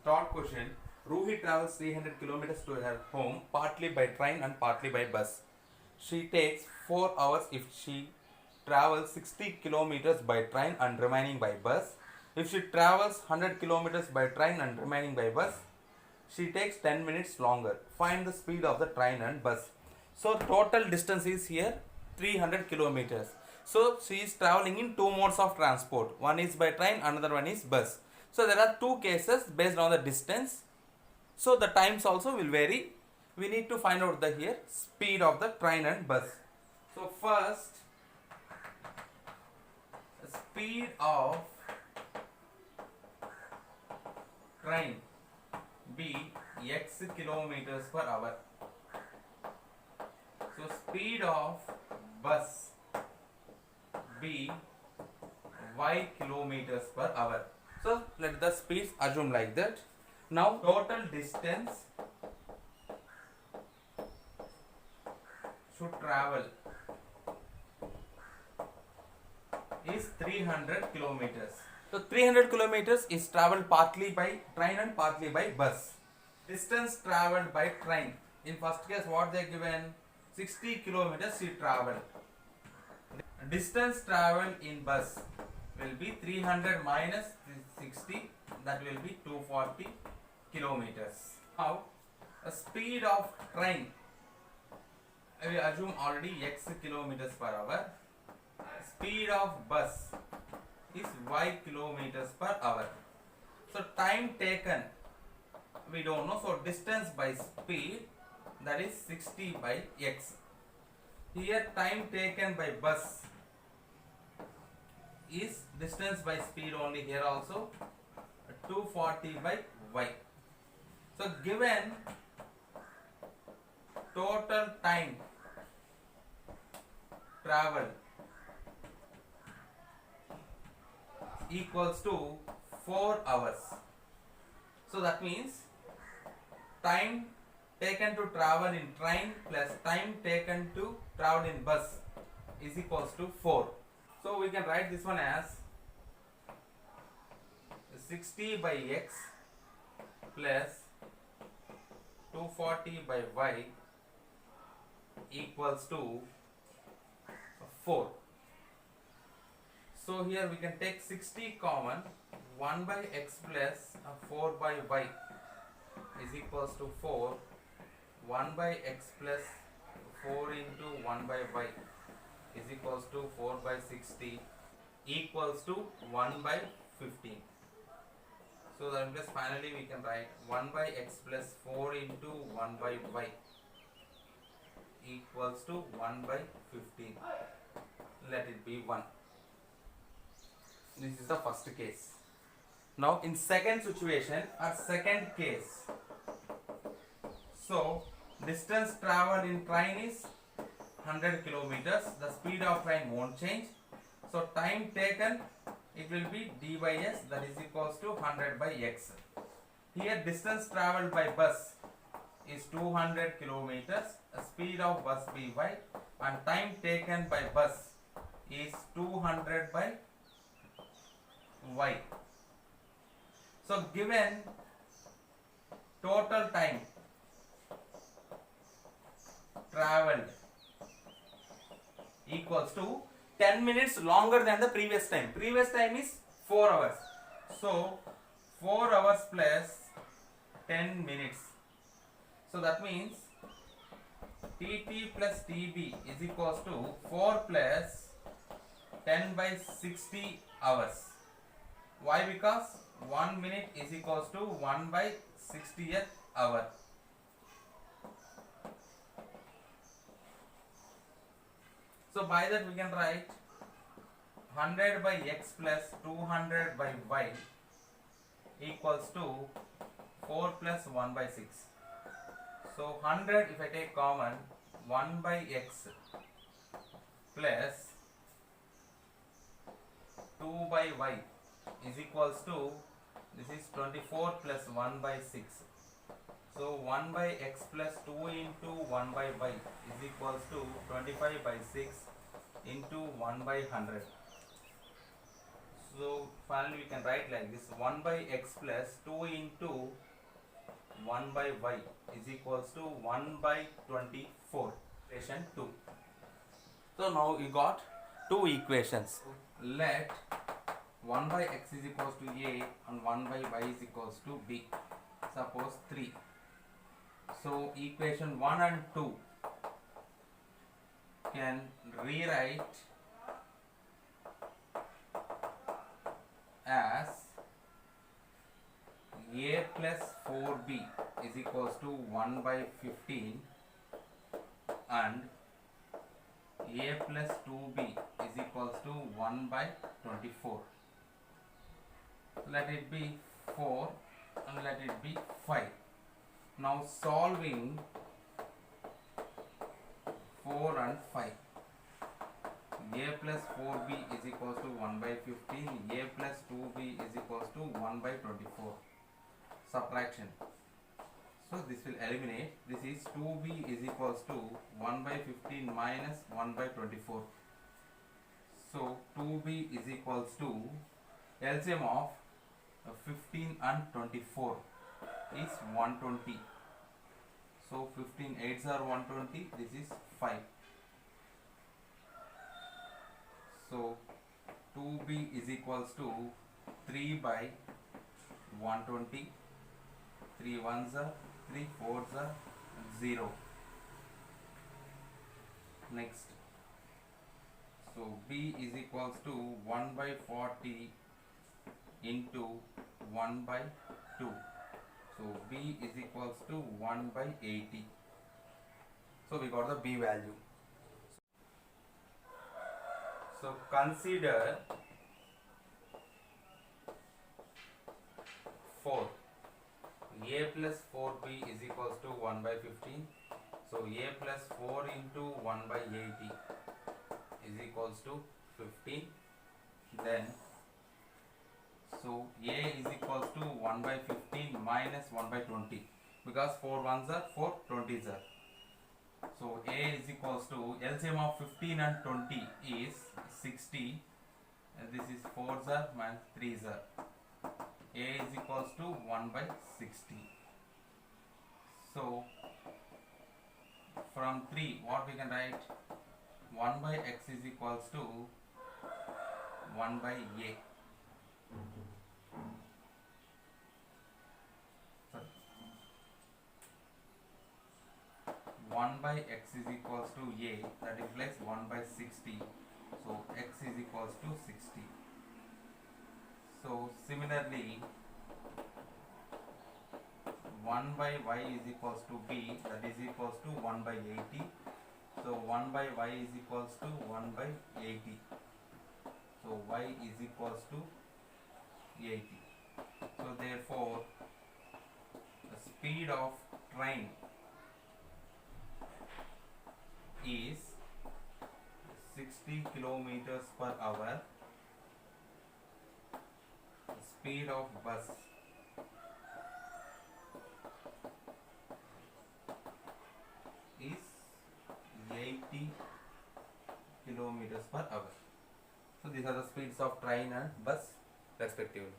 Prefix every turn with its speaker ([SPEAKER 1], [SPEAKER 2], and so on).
[SPEAKER 1] Third question. Ruhi travels 300 kilometers to her home partly by train and partly by bus. She takes 4 hours if she travels 60 kilometers by train and remaining by bus. If she travels 100 kilometers by train and remaining by bus, she takes 10 minutes longer. Find the speed of the train and bus. So total distance is here 300 kilometers. So she is traveling in two modes of transport. One is by train, another one is bus. So there are two cases based on the distance. So the times also will vary. We need to find out the here speed of the train and bus. So first, speed of train be x kilometers per hour. So speed of bus be y kilometers per hour. So let the speeds assume like that. Now total distance should travel is 300 kilometers. So 300 kilometers is traveled partly by train and partly by bus. Distance traveled by train. In first case what they given? 60 kilometers she traveled. Distance traveled in bus will be 300 minus 60, that will be 240 kilometers. Now the speed of train, I will assume already x kilometers per hour. Speed of bus is y kilometers per hour. So time taken we don't know, so distance by speed, that is 60 by x. Here time taken by bus is distance by speed only, here also 240 by y. So given total time travel equals to 4 hours. So that means time taken to travel in train plus time taken to travel in bus is equals to 4. So we can write this one as 60 by x plus 240 by y equals to 4. So here we can take 60 common, 1 by x plus 4 by y is equals to 4. 1 by x plus 4 into 1 by y is equals to 4 by 60 equals to 1 by 15. So then plus finally we can write 1 by x plus 4 into 1 by y equals to 1 by 15. Let it be 1. This is the first case. Now in second situation or second case, so distance traveled in train is 100 kilometers. The speed of train won't change. So time taken, it will be d by s, that is equals to 100 by x. Here distance traveled by bus is 200 kilometers. The speed of bus be y, and time taken by bus is 200 by y. So given total time traveled equals to 10 minutes longer than the previous time. Previous time is 4 hours. So 4 hours plus 10 minutes. So that means Tt plus Tb is equals to 4 plus 10 by 60 hours. Why? Because 1 minute is equals to 1 by 60th hour. So by that we can write 100 by x plus 200 by y equals to 4 plus 1 by 6. So 100 if I take common, 1 by x plus 2 by y is equals to, this is 24 plus 1 by 6. So 1 by x plus 2 into 1 by y is equals to 25 by 6 into 1 by 100. So finally we can write like this: 1 by x plus 2 into 1 by y is equals to 1 by 24. Equation 2. So now you got two equations. Let 1 by x is equals to a and 1 by y is equals to b. Suppose 3. So equation 1 and 2 can rewrite as a plus 4b is equals to 1 by 15 and a plus 2b is equals to 1 by 24. Let it be 4 and let it be 5. Now solving 4 and 5. A plus 4b is equals to 1 by 15. A plus 2b is equals to 1 by 24. Subtraction. So this will eliminate. This is 2b is equals to 1 by 15 minus 1 by 24. So 2b is equals to LCM of 15 and 24 is 120. So 15 8s are 120. This is 5. So 2b is equals to 3 by 120. 3 1s are 3 4s are 0. Next. So b is equals to 1 by 40 into 1 by 2. So b is equals to 1 by 80. So we got the b value. So consider 4. A plus 4b is equals to 1 by 15. So a plus 4 into 1 by 80 is equals to 15. Then so a is equals to 1 by 15 minus 1 by 20, because 4 1s are 4 20s are. So a is equals to LCM of 15 and 20 is 60, and this is 4s are minus 3s are. A is equals to 1 by 60. So from 3 what we can write? 1 by x is equals to 1 by a. 1 by x is equals to a, that implies 1 by 60. So x is equals to 60. So similarly 1 by y is equals to b, that is equals to 1 by 80. So 1 by y is equals to 1 by 80. So y is equals to 80. So therefore the speed of train is 60 kilometers per hour. The speed of bus is 80 kilometers per hour. So these are the speeds of train and bus respectively.